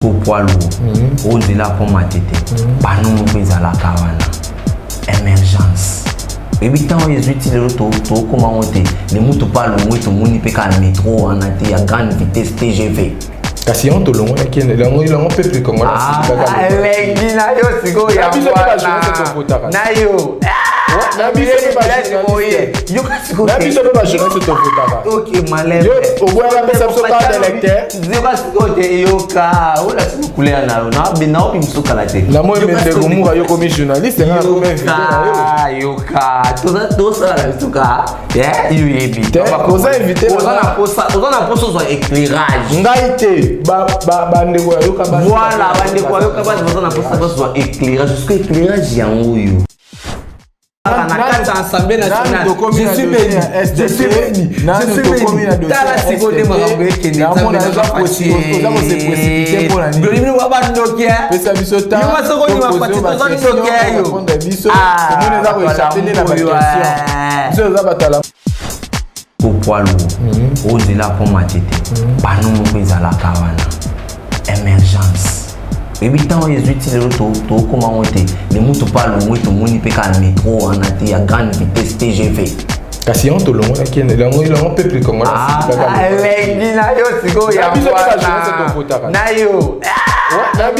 Pour poids lourd, on dit là pour ma tête, pas non plus à la caravane, émergence. Et puis tant les outils de l'auto, comment on dit, les motos pas loin, tout le monde peut calmer métro, en athée à grande vitesse TGV. Kasi on te long, qui est le long peuple comme on a. Ah, les guinées, c'est quoi, y a pas na yo. Na biso ba jeunesse to votaka. OK, malais. Yo oboya pesa biso carte d'électeur. Zeba sikote yoka. Ola sikukulea na bina opi msuka la te. Na moi mende gomura yo comme journaliste nga comme invité na yo. Yoka. Toza la msuka. You yebi. Oza invité. Oza na poso zo éclairage. Ngai te ba ndeko yoka ba. Voilà, ba ndeko yoka ba oza na poso zo éclairage. Jusqu'à éclairage yango yo. Assemblée nationale. Je suis béni. Je suis béni. Tala sikote makambo yake ni nzambe na kwachi. Glorifie baba ndokia. Pesa biso ta. Yuma soko ni mapati toza ndokia yo. Biso. Komune za ko échapper na ba question. Biso za batala. Pour poids lourd. On dit là pour ma tête. Pas non plus à la caravane. Émergence. Et puis tant les outils de l'auto, comment on dit, les motos pas loin, tout le monde peut calmer métro, en athée à grande vitesse TGV. Kasi on te long, qui est le long peuple comme on a. Ah, les guinées, c'est quoi, y a pas na yo. Na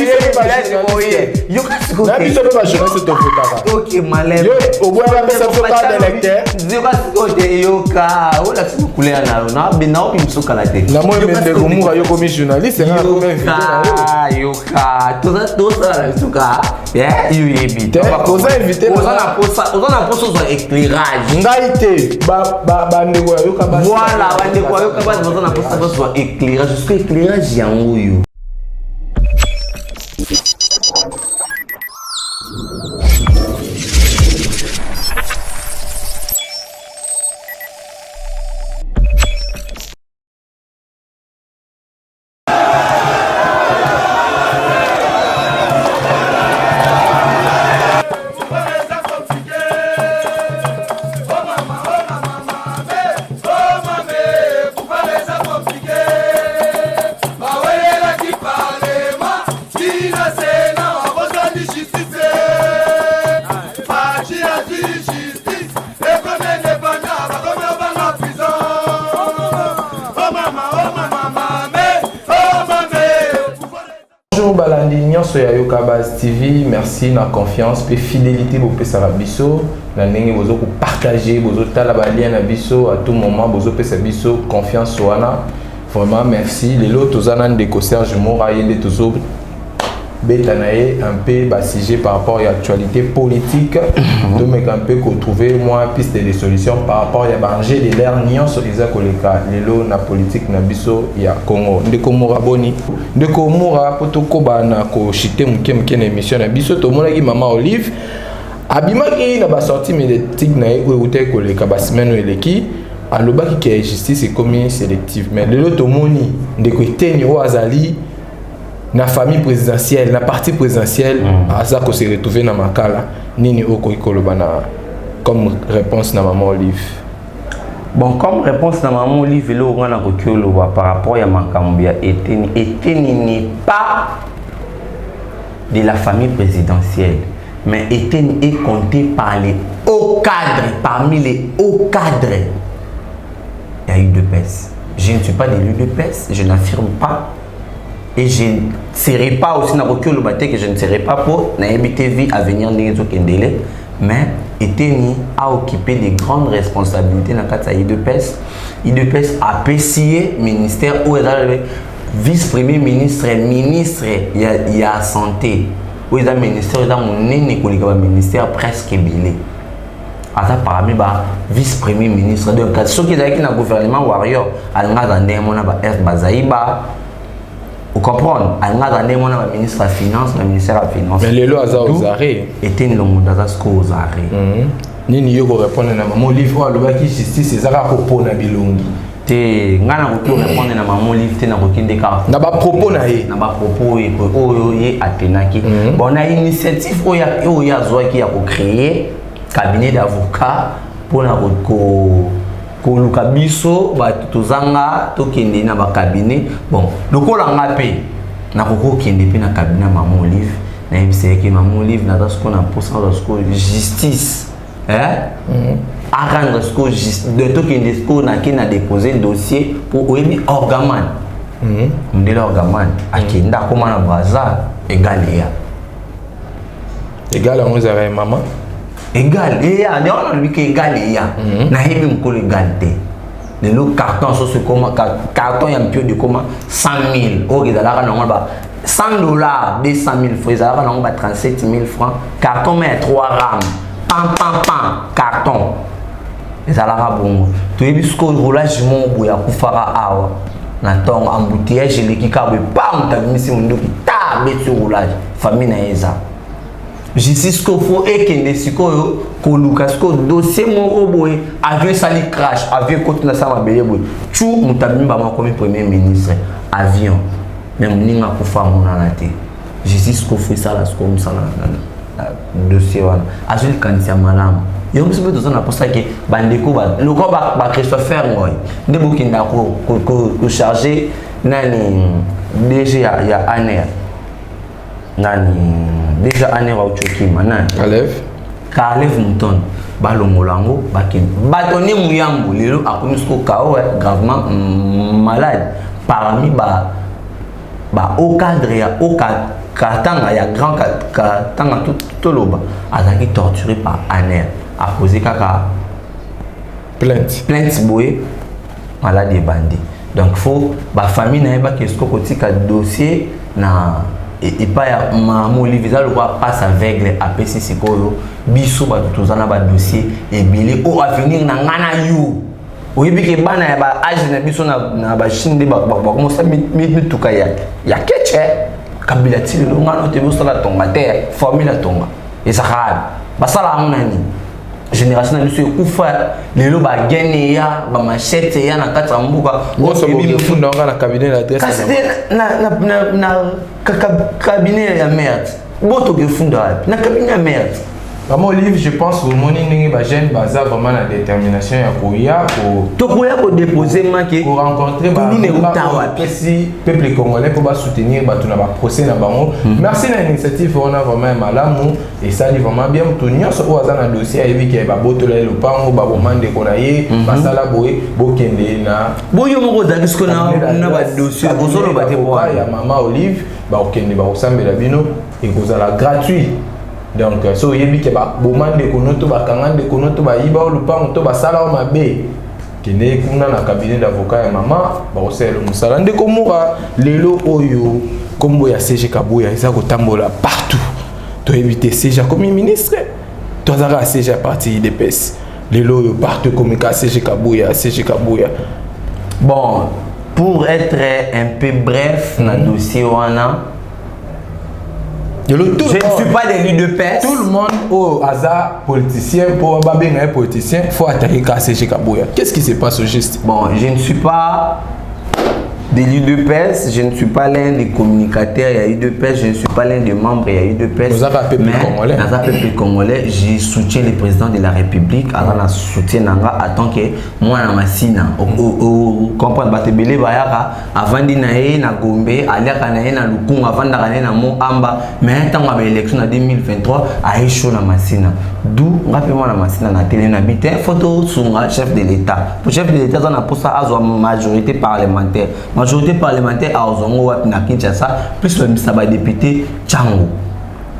biso ba jeunesse to votaka. OK, malais. Yo oboya pesa biso carte d'électeur. Zeba sikote yoka. Ola sikukulea na bina opi msuka la te. Na moi mende gomura yo comme journaliste nga comme invité na yo. Yoka. Toza la msuka. You yebi. Oza invité. Oza na poso zo éclairage. Ngai te ba ndeko yoka ba. Voilà, ba ndeko yoka ba oza na poso zo éclairage. Jusqu'à éclairage yango yo. Bonjour Balandi nyonso ya Yokabaz TV, merci na confiance pe fidélité bo pesa biso na ndenge bozo ko partager bozo tala ba lien na biso à tout moment bozo pesa biso confiance wana vraiment merci lelo tozana ndeko Serge Mora yende tozo betanaye un peu bassigé par rapport à l'actualité politique donc un peu qu'on trouver moi piste de solutions par rapport à banger de l'air nyonso eza koleka lelo na politique na biso ya Congo ndeko Mora boni ndeko Mora potoko bana ko chité muke na émission na biso to monaki mama Olive abimaki na ba sortie médiatique na ye outé koleka ba semaine eleki alobaki que justice est commis sélective mais lelo to moni ndeko eteni o azali na famille présidentielle, na parti présidentielle, ça qu'on s'est retrouvé dans Makala, nini oko ikolobana comme réponse na maman Olive. Bon, comme réponse na maman Olive, là on a reculé par rapport à Makambia Eteni n'est pas de la famille présidentielle, mais Eteni est compté par les hauts cadres, parmi les hauts cadres. Il y a eu deux PES. Je ne suis pas d'élu de PES, je n'affirme pas. Et je ne serai pas aussi dans le bâtiment que je ne serai pas pour na MBTV à venir n'ezo kendele, mais Eteni a occupé de grandes responsabilités dans le IDPS. IDPS a apprécié ministère où il est vice-premier ministre, ministre il y a santé, où il y a ministère dans mon ministère presque bilé. À ça parmi vice-premier ministre donc ceux qui sont dans le gouvernement warrior al ngazande mona ba F Bazaïba. Vous comprenez? On a donné mon ministre de la Finance, le ministère de la Finance. Mais les lois aux arrêts. Et une longue aux arrêts. Ni yo répondre na maman livre le baki justice c'est ça propos na bilongi. Te ngana ko répondre na maman livre te na ko kinde ka. Na ba propos na ye. Na ba propos e oyo ye atenaki. Bon na initiative oya zoaki ya ko créer cabinet d'avocats pour na ko koluka biso ba tozanga tokende na ba cabinet bon lokola nga pe na koko kende pe na cabinet maman Olive na yebisaki que maman Olive na das ko na posa das ko justice à rendre ce que de tout qui n'a déposé le dossier pour oyebi orgaman ndela orgaman akenda koma na braza égal égal on a maman égal ya ne on lui que égal ya na yebi mko égalité de le carton sur ce comment carton ya mpio de comment 100 000 au ezalaka na ba $100 200 000 francs ezalaka na ba 37 000 francs carton mais 3 rames pam carton ezalaka bongo toyebi siko roulage mon boya kufara awa na tongo embouteillage eleki kabwe pam tabimisi mundoki ta beti roulage famille na eza justice ko fo ekende sikoyo koluka siko dossier moko boye avion sali crash avion kote na sama bele boye tu mutabimba makomi premier ministre avion même ninga kufa monana te justice ko fo sala siko musala dossier wana azuli kanisa malamu yo msibe tozana posa ke bandeko ba loko ba Christopher Ngoy ndebo kinda ko charger nani DG ya ANER nani déjà ANER wa uchokima nani Kalev Mouton balongolango bakin batoni muyambo lelo akomisko kao gravement malade parmi ba au cadre ya au katanga ya grand katanga tout loba azaki torturé par ANER a posé kaka plainte boye malade et bandit donc faut ba famille na yeba kesko kotika dossier na et pas ya maman Olive za le quoi passe aveugle apesi sikoyo biso ba tozana ba dossier et bilé au avenir na ngana you oyebi ke bana ya ba age na biso na ba shinde ba comment ça mituka ya keche kabila tili lo ngana te biso la tonga te formule tonga et ça basala amunani génération na biso ekufa lelo ba gene ya ba machete ya na kata mbuka ngoso bo funda nga na cabinet d'adresse na cabinet ya merde boto ke funda na cabinet ya merde Maman Olive, je pense au morning ba jeune baza vraiment la détermination ya koya ko déposer manqué pour rencontrer ba si peuple congolais pour ba soutenir ba tuna ba procès na bango. Merci na initiative on a vraiment malamu et ça dit vraiment bien tout nyonso o aza na dossier ebi ke ba botola le pango ba bomande ko na ye ba sala boye bokende na boyo moko dakisko na ba dossier bozolo ba te boya ya Maman Olive ba okende ba osambela bino et kozala gratuit. Donc so yebi ke ba bomande kono to ba kangande kono to ba yiba o lupango to ba sala o mabe kene kuna na cabinet d'avocat ya mama ba oselo musala ndeko moka lelo oyo kombo ya CG Kabuya eza ko tambola partout to éviter CG comme ministre to azaka CG parti IDPS lelo oyo partout comme CG Kabuya bon pour être un peu bref na dossier wana je ne suis pas d'élu de paix. Tout le monde au hasard politicien, pour un politicien, il faut attaquer CG Kabuya. Qu'est-ce qui se passe au geste? Bon, je ne suis pas d'élu de paix, je ne suis pas l'un des communicateurs, il y a eu de paix, je ne suis pas l'un des membres, il y a eu de paix. Vous avez un peuple congolais. Dans un peuple congolais, je soutiens le président de la République, alors je soutiens en tant que moi, na masina. Comprendre, Batebele Bayaka, avant d'y na Gombe, Aliaka na Lukung, avant d'aller na Mo Amba, mais tant que l'élection en 2023, a échoué na masina. D'où, rappelez-moi la masina na télé, na bité, photo sur le chef de l'État. Pour chef de l'État, on a pour ça à majorité parlementaire. Majorité parlementaire à Ozongo na Kinshasa plus le sabay député Tchango.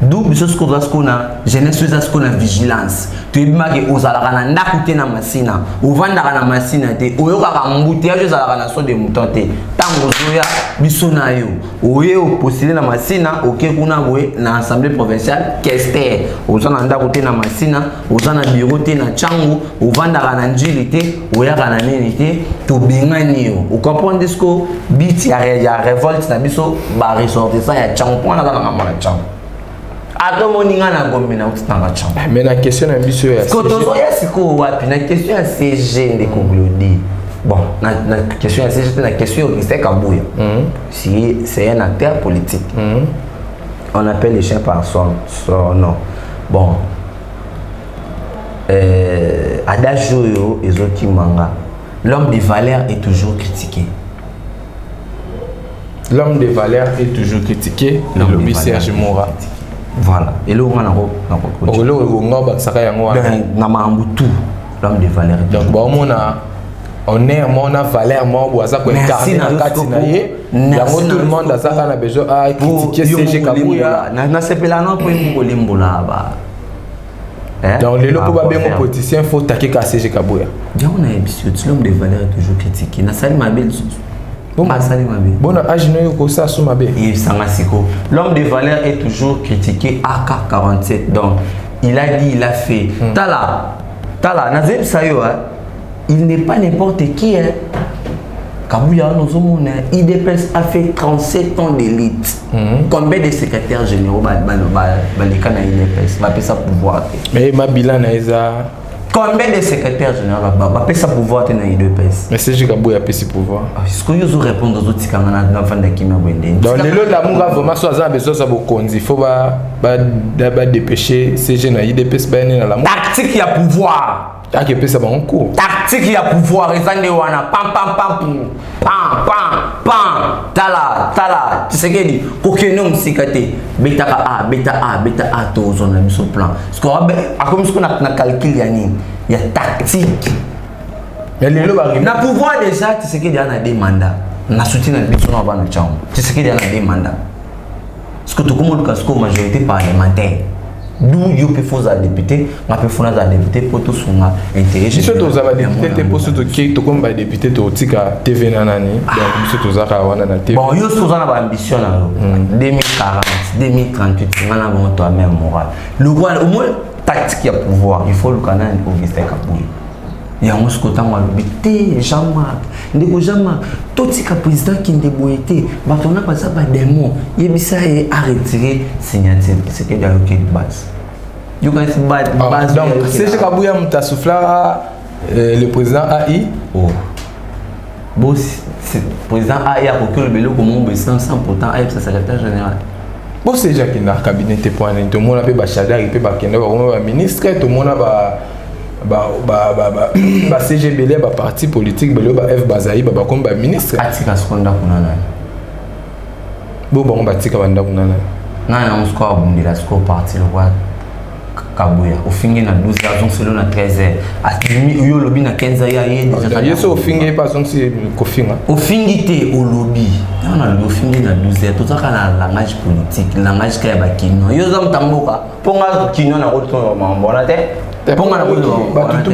D'où biso ce qu'on a jeunesse ce qu'on a vigilance. Tu bima ke ozalaka na ndakuté na masina, ovandaka na masina te, oyokaka mbouteillage ozalaka na so de mouton te. Tango zoya biso na yo. Oye postuler na masina, oké kuna boye na assemblée provinciale Kester. Ozana ndakuté na masina, ozana bureau te na Tchango, ovandaka na njili te, oyaka na nini te, to bengani yo. O comprendre ce que biti ya révolte na biso ba ressortissant ya Tchango pour na na Tchango. Mais la question est bien la question est CG de Koglodi. Bon, la question est CG, la question est Kabuya. Si c'est un acteur politique, on appelle les chiens par son nom. Bon, Adagio et Zoki Manga, l'homme des valeurs est toujours critiqué. L'homme de valeur est toujours critiqué. Le lobby Serge Mora. Voilà. Et là, on a l'homme de valeur. Donc, on est à valeur, on a incarné dans Katinaye. Tout le monde a besoin de critiquer CG Kabouya. Donc, les locaux politiciens, il faut attaquer CG Kabouya. L'homme de valeur est toujours critiqué. L'homme de valeur est toujours critiqué AK-47. Donc, il a dit, il a fait. Tala, Nazem Sayo, il n'est pas n'importe qui. Kabouya, IDPS a fait 37 ans d'élite. Combien de secrétaires généraux les cas IDPS va ça pouvoir? Mais ma bilan combien de secrétaires généraux va ça pouvoir dans IDPS? Mais c'est juste Kabouya a ce pouvoir. Est-ce que vous répondez aux autres quand on a fait des Kima Wende? Donc les lots d'amour vraiment soit ça besoin ça beaucoup. Il faut pas dépêcher ces jeunes IDPS ben dans la tactique il y a pouvoir. Ah, qui peut ça bon coup. Tactique il y a pouvoir et ça ne wana pam tala tu sais que dit aucun sikate beta A to zone mise au plan parce que comme ce qu'on a calcul il y a tactique mais les lots arrivent na pouvoir déjà tu sais que il y a des mandats na soutien na biso na bana cham tu sais que il y a des mandats parce que tout le monde casque majorité parlementaire. D'où il peut faire des députés, on peut faire des députés pour tous son intérêt. Si tu as des députés, pour ceux qui ont comme député, tu as TV nanani, donc si tu as des TV. Bon, il y a une ambition 2040, 2038, on a vraiment toi-même moral. Le roi, au moins tactique à pouvoir, il faut le canal pour Augustin Kabouya. Il y a un côté où on Jean-Marc, tout ce président qui est déboîté, on a passé par des mots, il a arrêté signature, c'est que dans le base. You guys base. Donc, c'est ce Kabouya m'a soufflé le président AI. Oh. Bon, le président AI a reculé le vélo comme on besoin sans pourtant être secrétaire général. Bon, c'est déjà qui n'a cabinet tout le monde a fait Bachadar, il peut pas qu'il y ministre, tout le monde a CGBL, parti politique, F Bazaï, comme ministre. Atika Skonda Kunana. Bon, Batika Banda Kunana. Non, on se croit au la score parti le roi Kabouya. Au fin de 12 heures, selon la 13 heures. À le lobby na 15 heures, il y a au fin de pas si Kofina. Au fin de au lobby. On a le fin de 12 heures. Tout ça, c'est langage politique, langage qui est bakino. Yo zam tamboka. Ponga kino na retour mambo na te. Pour moi, tout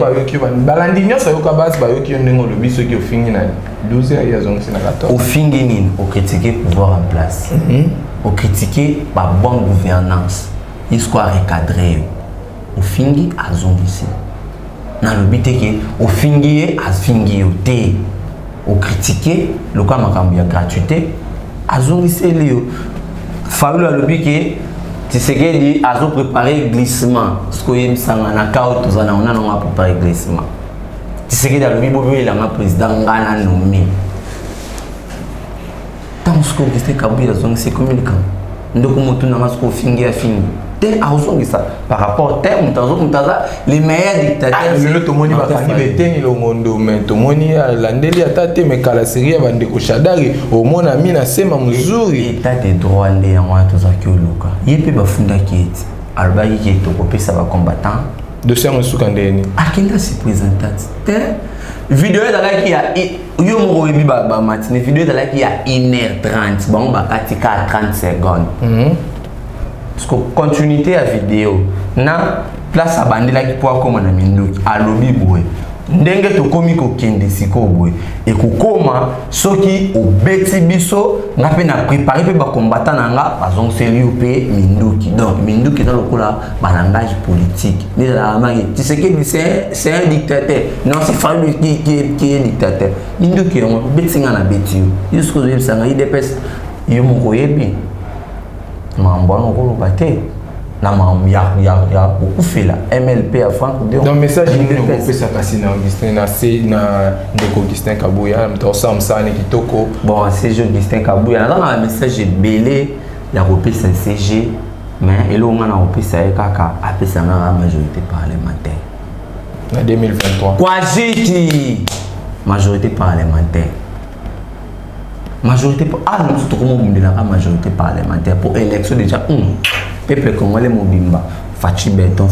balandinyo ça yoka base ba yoki ndenge lobby ceux qui au fin na 12 heures ya zongi na 14. Au fin de nini, au critiquer pouvoir en place. Au critiquer la bonne gouvernance. Il soit recadré. Au fin de à zongi ici. Na lobby te que au fin de à fingi te. Au critiquer le cas makambu ya gratuité. À zongi c'est léo. Fallu le lobby que tu sais qu'il dit à préparer glissement. Ce que je sais, on a préparé glissement. Tu sais qu'il y a le président Ghana nommé. Tant que tu Kabouya, c'est communicant. Donc, on a fini. Par rapport à les meilleurs dictateurs. Tout le monde l'état des droits il peut bafunda qui albagi qui est occupé ça va combattant de ser musukandeni akenda se présenter vidéo là qui a yo mo rebi ba matinée vidéo là qui a 1h30 bon ba katika 30 secondes parce que continuité à vidéo na place à bandela qui pour comme na mindoki a lobby boy ndenge tokomi kokende siko boy et kokoma soki obeti biso nga pe na préparer pe ba combattant nanga bazong sérieux pe minduki donc minduki dans le cola ba langage politique ni la mari tu sais que c'est un dictateur non c'est Fayulu qui est dictateur minduki on beti nga na beti jusqu'au début ça nga IDPS yo mo koyebi mambo na ko baté na mam ya beaucoup fait là MLP à Franck donc message ni ko pesa kasi na Augustin na ndeko Augustin Kabouya mtosa msane kitoko bon c'est Augustin Kabouya na un message belé ya ko pesa CG mais elo nga na ko pesa kaka apesa na majorité parlementaire na 2023 kwa jiti majorité parlementaire majorité nous sommes comme la majorité parlementaire pour élection déjà peuple congolais mobimba fachi béton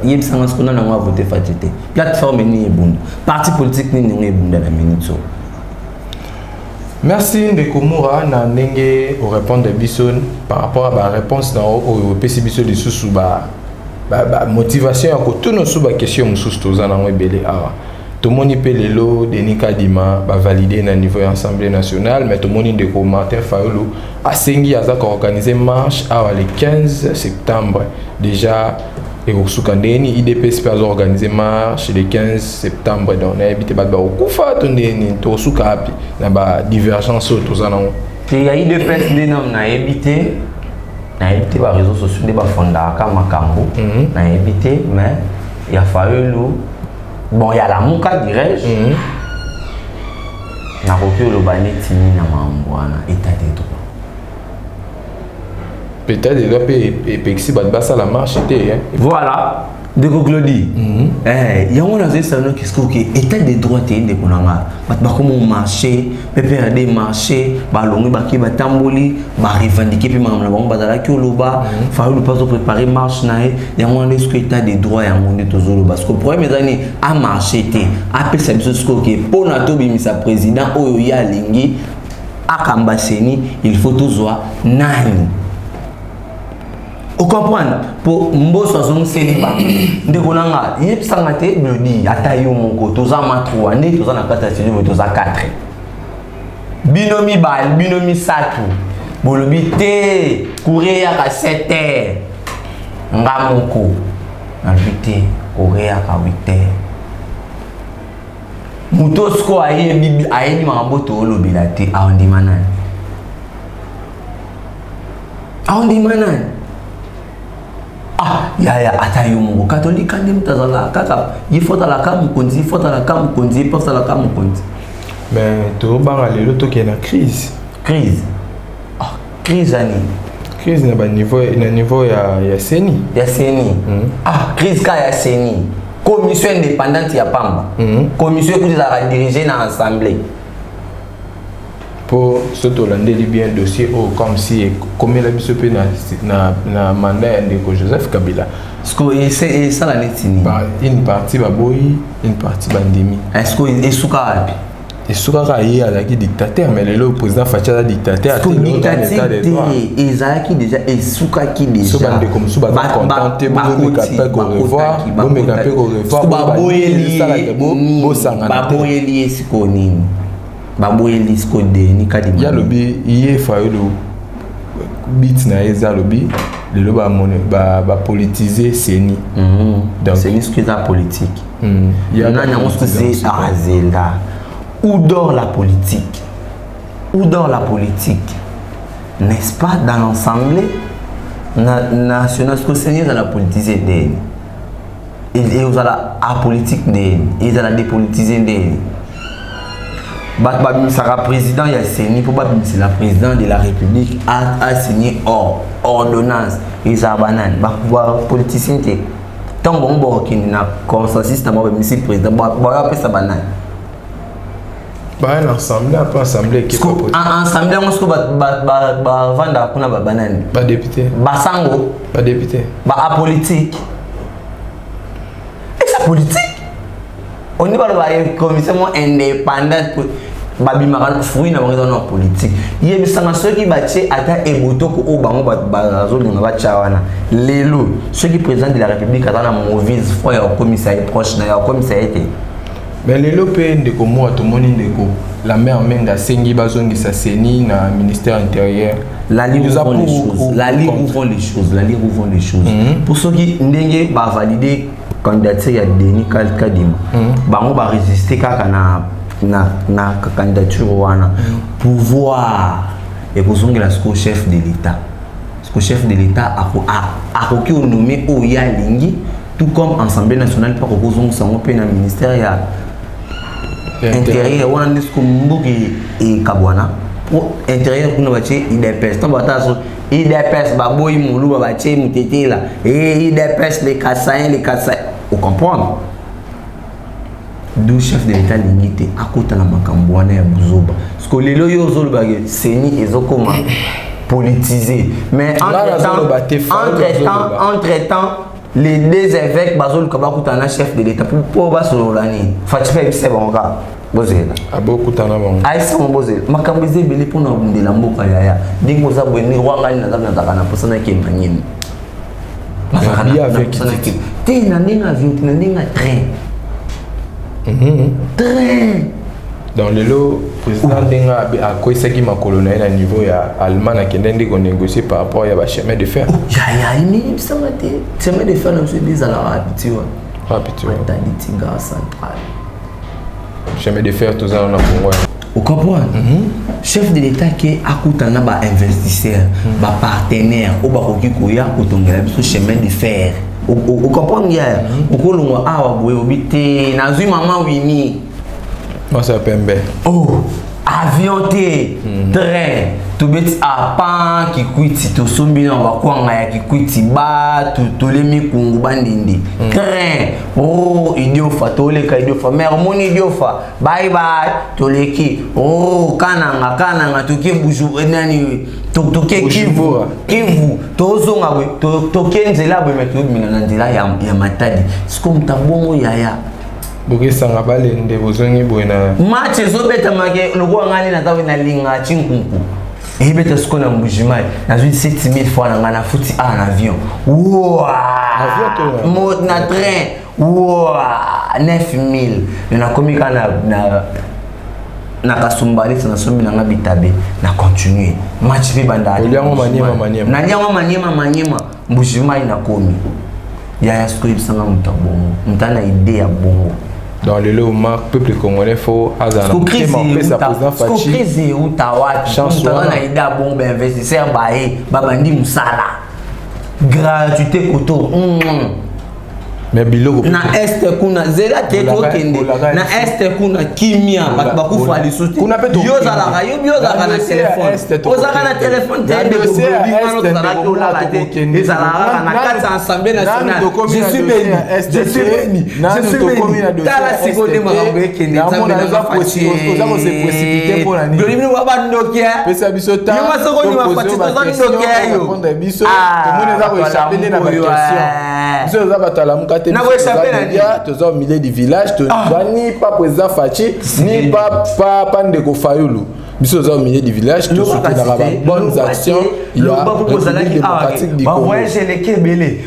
il sans ce qu'on a voté fatité plateforme ni ebunda parti politique ni ebunda la minute. Merci Ndeko Moura na ndenge au répondre de Bisson par rapport à la réponse dans au PC Bisson de sous motivation à tout nos sous question sous tozana belé awa. Tout le monde peut lelo Denis Kadima va valider na niveau Assemblée nationale mais tout le monde Ndeko Martin Fayulu a sengi a organisé marche le 15 septembre déjà. Et au Soukandeni, IDPS peut organiser marche le 15 septembre. Donc, on a évité de faire des divergences. Il y a IDPS qui a évité les réseaux sociaux, des fonds Makambo. On a évité, mais il a fallu. Bon, il y a la Mouka, dirais-je. On a recopié le banet Tini Namambouana, état des droits. Peut-être qu'il doit payer la marche. Voilà, de Goglodi. Il y a un salon qui se trouve que état des droits de Konanga. Comment marcher, préparer des marchés, ballon, baki, batamboli, revendiquer, puis maman, badala qui oloba, faire le pas préparer marche nae. Il y a un état des droits et un monde de Tozolo. Parce que le premier année à marcher, appelle ça ce qui est pour notre bimisa président, Oya Lingi, à Kambaseni, il faut toujours nani. Vous comprenez? Pour Mbosso son célibat, de Gonanga, il y a sangate blodi, atayo mongo, toza matro, ane toza na kata studio, toza 4. Binomi bal, binomi satu, bolobi te, courir à 7 heures, ngamoko, nalbite, courir à 8 heures. Mutosko aye bibi aye ni mamboto olobilate, aondi manan. Aondi manan. Ya atayo mungu katolika ndi mtazala kaka yifota la kamu konzi yifota la kamu konzi yifota la kamu konzi mais to banga lelo to ke na crise crise ani crise na niveau ya seni crise ka ya seni commission indépendante ya pamba commission qui a dirigé na assemblée pour ce Hollandais bien dossier comme si comme la biso pe na mandat de Joseph Kabila est-ce que c'est ça la netini une partie baboyi une partie bandemi est-ce que esuka y a la dictateur mais le président Facha dictateur est-ce que dictateur ezalaki déjà esuka qui déjà so bande comme so ba contenté bo revoir baboyeli esiko nini baboyeli esiko Denis Kadima ya lobi iye Fayulu bit na eza lobi le ba politiser seni donc c'est une scrutin politique il y a un c'est Azela où dort la politique n'est-ce pas dans l'Assemblée nationale ce que c'est dans la politisée d'elle et vous allez à politique d'elle et dans la dépolitiser d'elle sera président il y a signé pour c'est la président de la République a signé ordonnance ils a banane pouvoir politicien tant bon qui n'a consensus na monsieur président après ça banane l'assemblée après assemblée qui assemblée on se va vendre kuna banane ba député basango ba député ba politique et ça politique on n'est pas le commission indépendante pour babimaka fruit na raison politique yebisanga ceux qui batie ata ebotoko o bango bazolinga bachawana lelo ceux qui président de la République atana mauvaise foi ya commissaire proche na ya commissaire était mais lelo pe ndeko mo atomoni ndeko la mère menga sengi bazongisa seni na ministère intérieur la ligue ouvre les choses pour ceux qui ndenge ba valider candidature ya Denis Kadima bango ba résister kaka na candidature wana pouvoir et kozongela ce chef de l'État a qui nommé Oya Lingi tout comme Assemblée nationale pas kozong sango pe na ministère ya intérieur wana ndisco mbuki e kabwana pour intérieur kuna bache IDPS tant bataso IDPS baboyi mulu bache mutetela et IDPS les Kassaïens vous comprenez deux chefs de l'état limité à côté na makambo wana ya buzoba parce que lelo yo zolo bagé seni ezokoma politisé mais entre temps les deux évêques bazol kabakuta na chef de l'état pour basololani fatifa bise bonga bozela abokutana bongo aisa mbozela makambo ezebele pona bundela mboka yaya ndingo za bweni wangani na zakana na posana ke manyemi bien avec tu n'as ni avion tu n'as ni train train dans le lot président denga a koisaki makolo na niveau ya allemand qui ndende ko négocier par rapport ya ba chemin de fer ya ini bisamate chemin de fer na se des à la rapidité tadi tinga central chemin de fer tous en Congo vous comprenez chef de l'état qui akutana ba investisseur ba partenaire ou ba kokikoya kotongela biso chemin de fer vous comprenez ya okolongwa awa boye obité nazui maman wini moi ça pembe avion te train to bet a pan ki kwiti to sombi na bakwanga ya ki kwiti ba to lemi kungu bandindi train idiofa to le ka idiofa mer moni idiofa bye bye to leki kananga to ke buju enani to ke kivu to zonga we to ke nzela we metu mina nzela ya matadi siko mtabongo yaya boke sanga balende bozongi boina match ezobeta make lokwa ngani na tawe na linga chinkunku ebeta siko na mbujimai na 7000 fois na ngana futi en avion avion na train 9000 na komika na kasumbali na sombi na ngabitabe na continuer match pe banda na liango manyema mbujimai na komi ya siko ibsanga mutabongo mtana idée ya bongo dans le lot peuple congolais faut azana sa président Fachi crise ou tawati chance na ida bombe investisseur bae babandi musala gratuité koto mais biloko na est kuna zela te to kende na est kuna kimia bakufa lisuti yozala na téléphone ozala na téléphone te de ko zala ko la te ezala na kata ensemble national je suis béni tala sikode makambe kende nzambe na se précipiter pour la nuit dolimi wa bandokia pesa biso ta yo masoko ni mafati to ndokia yo répondre biso tout monde va échapper na ba question biso za batala muka na ko échapper na dia tous au milieu du village to ni pas président Fachi ni pas Ndeko Fayulu biso za au milieu du village to soutenir la bonnes actions il y a démocratique du Congo voyage les kebele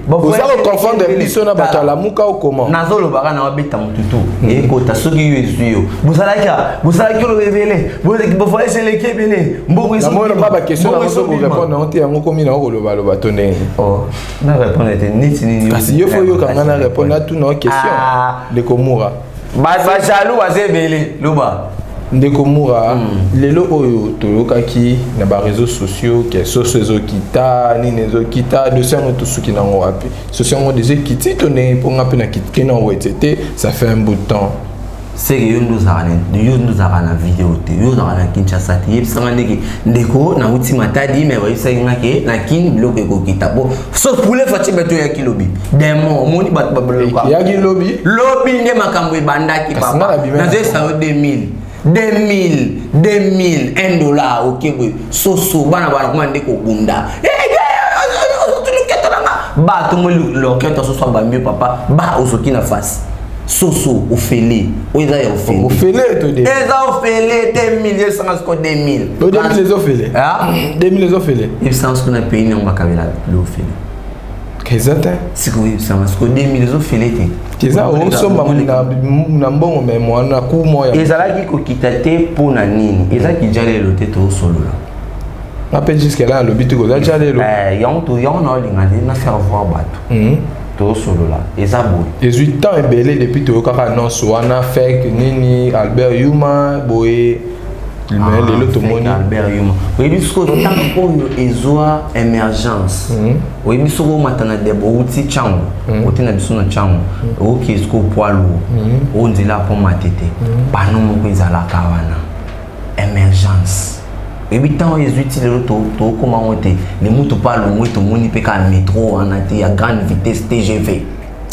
vous allez confondre biso na batala muka ou comment nazolo baka na wabeta mututu ekota soki yo ezuyo bozalaki lo révéler voyage les kebele mbongo ici moi pas question na zo ko répondre on te yango komi na ko loba tonné na répondre était nitini parce il faut yo kanga na répondre à toutes nos questions de Komura ba jaloux azebele loba Ndeko Moura lelo oyo toyokaki na ba réseaux sociaux que soso kita ni nezo kita de ça on tout ce qui n'en wapi socio on disait kiti toné pour ngapi na kiti na wetete ça fait un bout de temps c'est que yo nous na vidéo te yo na Kinshasa te yebisanga ndeki ndeko na uti matadi mais bayisanga ke na kin bloke ko kitabo so poulet fati beto ya kilobi demo moni bat babloka ya kilobi lobi nde makambo ebandaki papa na zesa 2000 $1 okebwe soso bana kuma ndeko bunda ba to mo loketo soso ba mieux papa ba osoki na face soso ofele oza ya ofele to de eza ofele 2000 sans ko 2000 les ofele 2000 les ofele il sans ko na pays non bakabela l'ofele kezata siko sans ko 2000 les ofele te keza osomba na mbongo mais mwana ku moya ezalaki kokita te pona nini ezaki jalelo te to solola appelle jusqu'à là le but ko jalelo yon na linga na faire voir bato to solola ezabo 18 ans ebelé depuis to kaka non soana fake nini Albert Yuma boye lelo to moni Albert Yuma oui biso tant oyo ezoa émergence oui biso ko matana debo uti chango otina biso na chango oki esko poalo onzela po matete bano moko ezala kawana émergence et puis tant les outils de l'auto comment on était les motos pas longs et tout moni pe ka métro en a grande vitesse TGV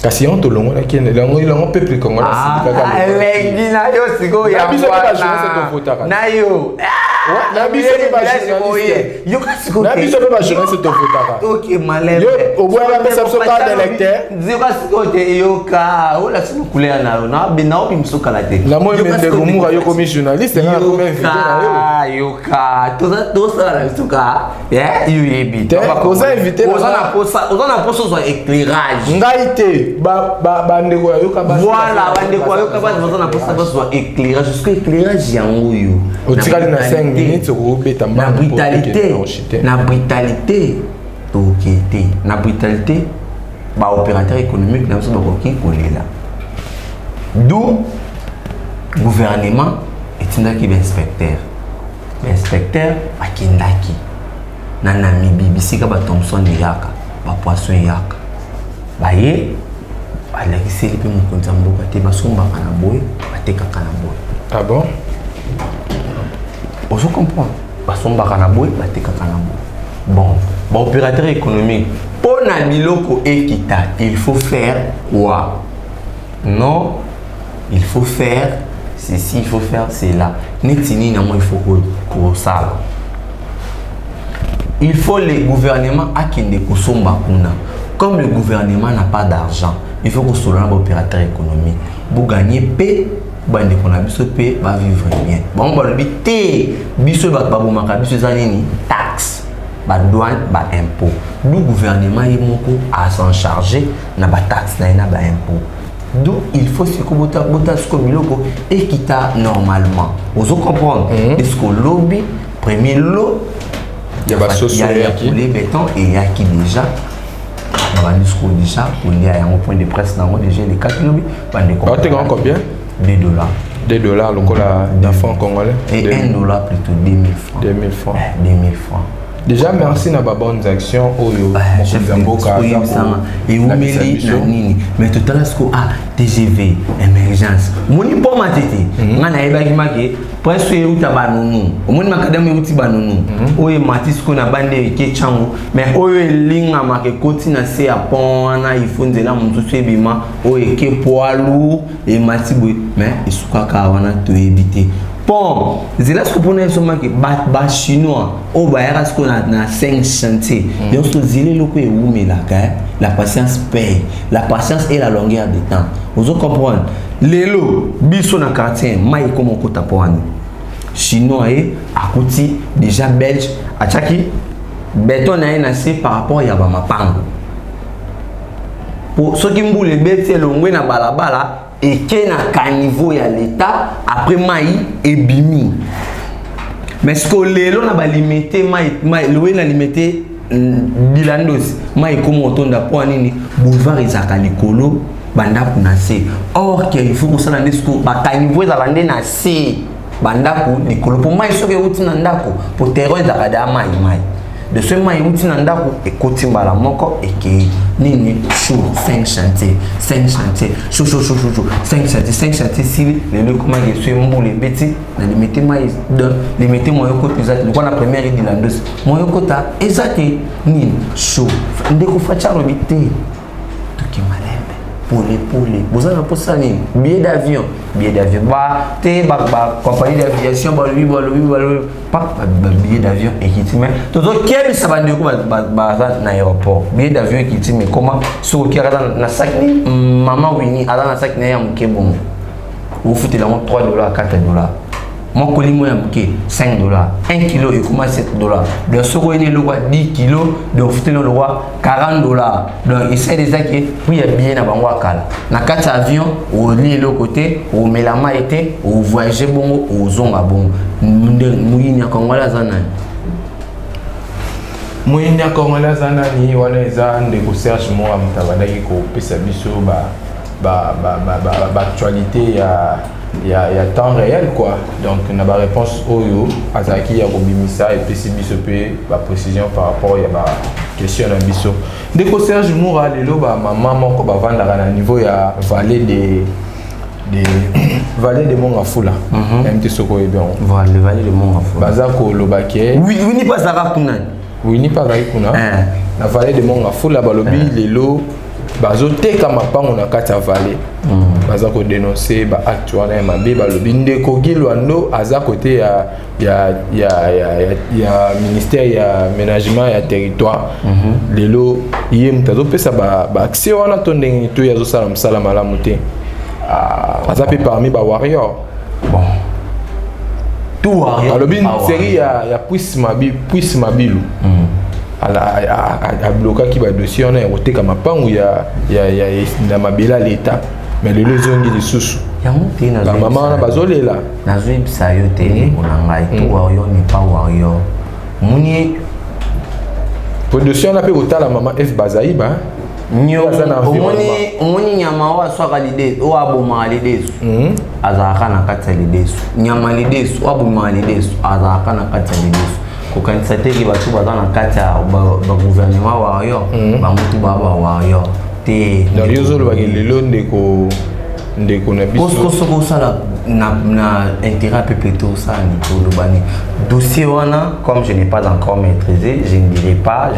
kasi on to longo la kene longo peuple congolais lengi na yo siko ya na yo na biso pe ba journaliste yo kasiko na biso pe ba journaliste to votaka OK malem yo oboya la pesa so carte d'électeur zero kasiko te yo ka ola siko couleur na bina obi msuka la te la mo mende rumura yo comme journaliste na ko invité na yo ka to ça la msuka yo yebi te ko za invité na posa so éclairage ngai te ba ndeko yo ka ba voilà ba ndeko yo ka ba na posa so éclairage jusqu'à éclairage yango yo o tikali na 5 minutes au beta na brutalité tokete na brutalité ba opérateur économique na so bakoki kolela d'où gouvernement etindaki inspecteur akindaki na Namibie bisika ba Thomson yaka ba poisson yaka baye balakiseli pe mokonzi mboka te basombaka na boye batekaka na boye. Ah bon? On se comprend. Basombaka na boye batekaka na boye. Bon, opérateur économique pour na biloko ekita, il faut faire quoi? Non, il faut faire ceci, il faut faire cela. Netini na moi il faut ko ça. Il faut les gouvernements à qui ne kosomba kuna. Comme le gouvernement n'a pas d'argent, il faut que ce soit un opérateur économique. Pour gagner paix, bande qu'on a biso paix, va vivre bien. Bon, on va le biter. Biso va pas bomaka, biso zanini taxe, ba douane, ba impôt. Le gouvernement est moko à s'en charger, na ba taxe, na ba impôt. Donc il faut se bota ce biloko équita normalement. Vous comprenez? Est-ce que lobby premier lot il y a les béton et il y a qui déjà on va nous déjà pour il y a un point de presse dans déjà les 4 lobby combien $2 le cola d'enfants congolais et $1 plutôt 2000 francs 2000 francs 2000 francs. Déjà merci na ba bonnes actions oyo chef d'emboka et vous mêlez na nini mais tout à l'heure TGV émergence moni po matete ngana ebaki make presque uta banunu omoni makadami uti banunu oyo matis ko na bande ke chango mais oyo linga make koti na se apona ifunzela mutusu ebima oyo ke poalu e matibwe mais isuka ka wana to ebité. Bon, c'est là ce qu'on a dit, les Chinois, au Bayard, ce qu'on a dans 5 chantiers. Donc, ce que la patience paye. La patience et la longueur de temps. Vous comprenez? Lélo, biso na quartier, maï comme on kota poani. Chinois et akouti déjà belge, à chaki béton na nasi par rapport à Yabamapango. Pour ceux qui m'ont les bêtes, l'ongwe na balabala. Et qui est à niveau de l'État après maï et bimi. Mais ce que l'on a limité, l'on a limité bilandos, maï comme on tourne d'appoint ni boulevard Isakalikolo, banda kunase. Or qu'il faut que ça n'ait pas niveau de la nase, banda kunikolo pour maï sur les routes nandako pour terrain d'akada maï. De ce maï outi nandako et kotimbala moko et qui nini chou 5 chantiers 5 chantiers chou 5 chantiers si le comment je suis mon les bêtis na limiter maïs de limiter mon yoko exact le la première de landos mon yoko ta exact nini chou ndeko facha robité tout qui malembe pour les vous avez pour ça ni billet d'avion bah té bah compagnie d'aviation bah lui pas billet d'avion et qui mais tout quel ça va ndeko bah na aéroport billet d'avion qui mais comment sur qui na sac ni maman wini ala na sac na ya mkebo vous foutez la $3 $4 mon colimo ya mke $5 1 kilo et comment $7 donc ce qu'on est le roi 10 kilos donc foutez le roi $40 donc il sait déjà que oui il y a bien na bango akala na 4 avions au lit le côté au melama été au voyager bongo au zonga bongo muyini ya kongola zana muyini ya kongola zana ni wana eza ndeko Serge mo amtabadaki ko pesa biso ba actualité ya temps réel quoi. Donc on a ba réponse oyo azaki ya kobimisa et puis biso pe ba précision par rapport ya ba question na biso. Ndeko Serge Moura lelo ba maman moko ba vandaka na niveau ya vallée de Mongafula. MT Soko bien. Voilà, le vallée de Mongafula. Bazako lobake. Oui, ni pas Zara Kunan. Oui, ni pas Kuna. Na vallée de Mongafula balobi lelo bazoteka mapango na kati ya vallée baza ko dénoncer ba acte wana ya mabe balobi ndeko Gilwando aza côté ya ministère ya aménagement ya territoire lelo ye mutazo pesa ba accès wana to ndenge to yazo sala msala malamu te aza pe parmi ba warrior bon tout warrior alobi série ya puisse mabilu a bloqué qui va dossier on a oteka mapangu ya mabela l'état mais le zongi de susu la maman na bazolela nazwi bisayo te onanga tout warrior n'est pas warrior muni pour dossier on a pe otala maman F Bazaïba omoni nyama oyo aswaka lidesu oyo abomaka lidesu azalaka na kati ya lidesu nyama lidesu oyo abomaka lidesu azalaka na kati ya lidesu kokanisa teki bato baza na kati ya bagouvernement warrior bamutu baba warrior te donc yozolobaki lelo ndeko na biso soko osala na intérêt pepe to osala nikolobani dossier wana comme je n'ai pas encore maîtrisé je ne dirai pas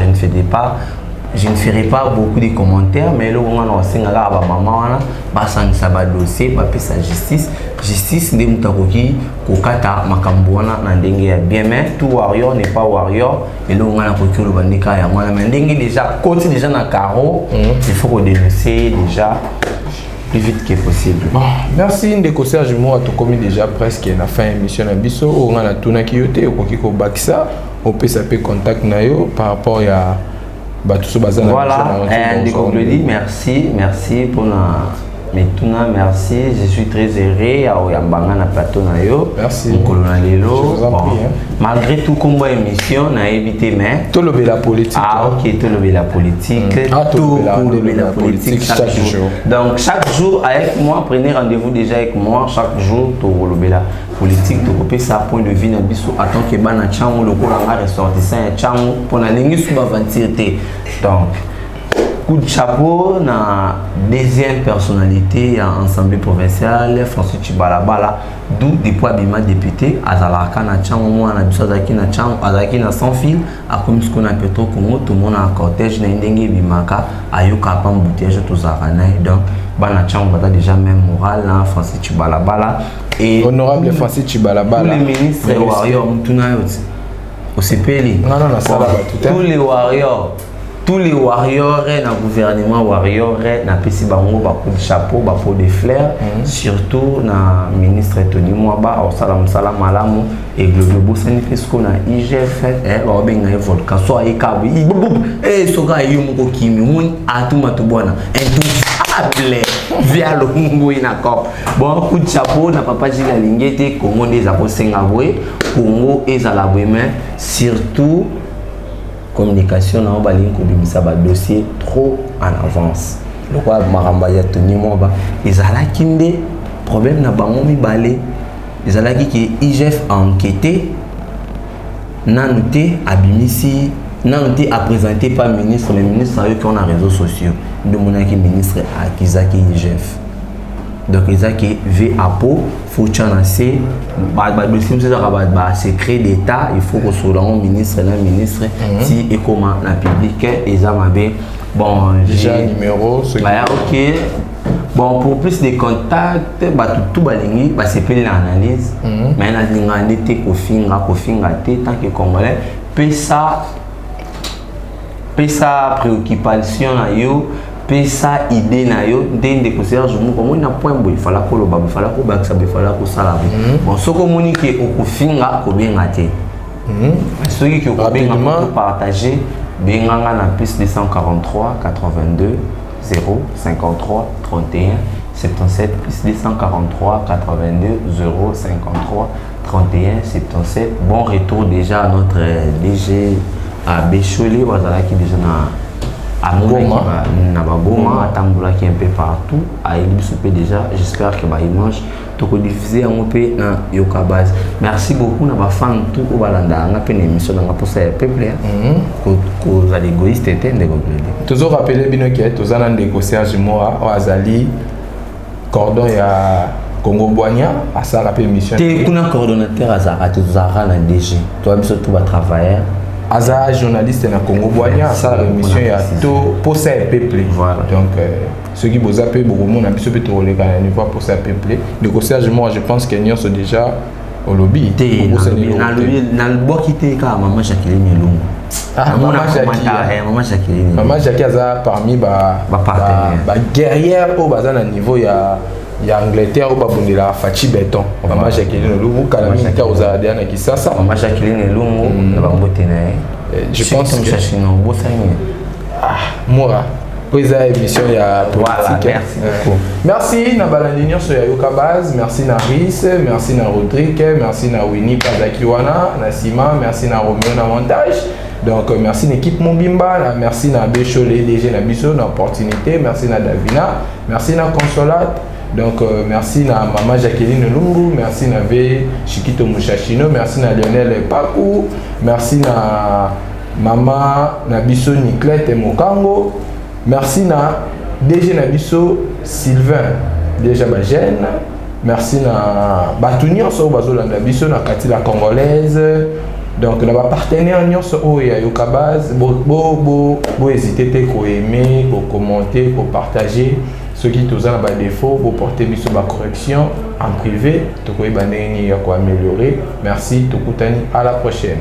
je ne ferai pas beaucoup de commentaires, mais le moment où on a la maman, basangisa ba dossier, ba pesa justice de mutakoki kokata makambuana na ndenge ya bien, mais tout warrior n'est pas warrior et le moment où on a bandika ya mwana mais ndenge déjà côté déjà na carreau, il faut qu'on dénoncer déjà plus vite que possible. Bon, merci ndeko Serge Mo to komi déjà presque na fin émission na biso on a tuna kiyote okoki ko bakisa on peut s'appeler contact na yo par rapport à voilà, merci pour Metuna, merci. Je suis très heureux à Yambanga na plateau na yo. Merci. Malgré tout combat émission, n'a évité mais tout le la politique. Ah ok, tout le la politique. Tout le la politique chaque jour. Donc chaque jour avec moi, prenez rendez-vous déjà avec moi chaque jour tout le la politique to copier ça point de vue na biso attend que bana chango le courant a ressortissant chango pour na lingi suba ventirté. Donc coup de chapeau na deuxième personnalité en assemblée provinciale François Chibalabala d'où depuis abima député azalaka na chango moi na biso azaki na chango azaki na sans fil a comme ce qu'on a Petro Congo tout le monde en cortège na ndenge bimaka ayoka pa mbouteage to zakana donc bana chango bata déjà même moral là François Chibalabala et honorable Francis Chibalabala tous les ministres warriors mutuna yoti osepeli tous les warriors na gouvernement warrior na pesi bango ba coup de chapeau ba pot de fleurs surtout na ministre Tony Mwaba au salam malamu et global bosani pesco na IGF ba benga volcan so ayikabu soka yumuko kimi mun atuma to bona intouchable via le mungu ina cop bon coup de chapeau na papa Gilles Lingete Congo des aposengabwe Congo ezala mais surtout communication na balingi ko bimisa ba dossier trop en avance le quoi maramba ya Tony Mwaba ezalaki nde problème na bango mibale ezalaki ki IGF a enquêté nanoté abimisi nanoté a présenté par ministre les ministres qui ont les réseaux sociaux de monaki ministre akizaki IGF donc ezaki v apo faut chancer ba dossier ba secret d'état il faut que soit le ministre si et comment la public ezamabe bon déjà numéro bah ok bon pour plus de contacts ba tout balingi ba sepeli l'analyse mais na lingande te kofinga te tant que congolais pesa préoccupation na yo pesa idée na yo ndende ko Serge Mo comme na point boy fala ko loba fala ko baksa be fala ko sala bon soko moni ke okufinga ko benga te soki ke ko benga ko partager benganga na plus 243 82 0 53 31 77 plus 243 82 0 53 31 77 bon retour déjà à notre DG à Bécholé wazala qui déjà à Goma na Goma atambola qui un peu partout à Ilibisopé déjà j'espère que ba image to ko diffuser en pe na Yokabaz merci beaucoup na ba fan tout ko balanda nga pe émission na pour ça peuple ko za égoïste était ndeko blende toujours rappeler bino que tozana ndeko Serge Moa o azali cordon ya Congo Boigna à ça rappel émission te kuna coordonnateur azara tozara na DG toi biso tout va travailler Aza journaliste na Congo Boania, ça la émission ya to pour ça peuplé. Voilà. Donc ceux qui vous appellent beaucoup monde a biso peut les gars niveau pour ça peuplé. Donc Serge moi je pense que nous sommes déjà au lobby. Na le bois qui était quand maman Jacqueline Elungu. Ah maman Jacqueline. Maman Jacqueline aza parmi ba guerrière au bazan à niveau ya Angleterre ou babundela Fachi Beton. Maman Jacqueline Elungu kala militaire aux Adiana qui ça. Maman Jacqueline Elungu na bambote na. Je pense que moi pour ça émission il y a politique. Merci beaucoup. Merci na balandinyo sur Yoka Base, merci na Riz, merci na Rodrigue, merci na Winnie Pazakiwana, na Sima, merci na Romeo na montage. Donc merci à l'équipe Mobimba, merci na Bécholé DG na Bisso na opportunité, merci na Davina, merci na Consolate. Donc merci à maman Jacqueline Lungu, merci à V Chikito Mouchachino, merci à Lionel Pakou, merci à maman Nabiso Niclette et Mokango, merci à DG Nabiso Sylvain, déjà Bagène, merci à Batounion sur Bazola Nabiso, na Katila Congolaise. Donc nos partenaires nous ya Yoka Base, hésitez à aimer, à commenter, à partager. Ceux qui ont des défauts, pour porter ma correction en privé, pour améliorer. Merci, à la prochaine.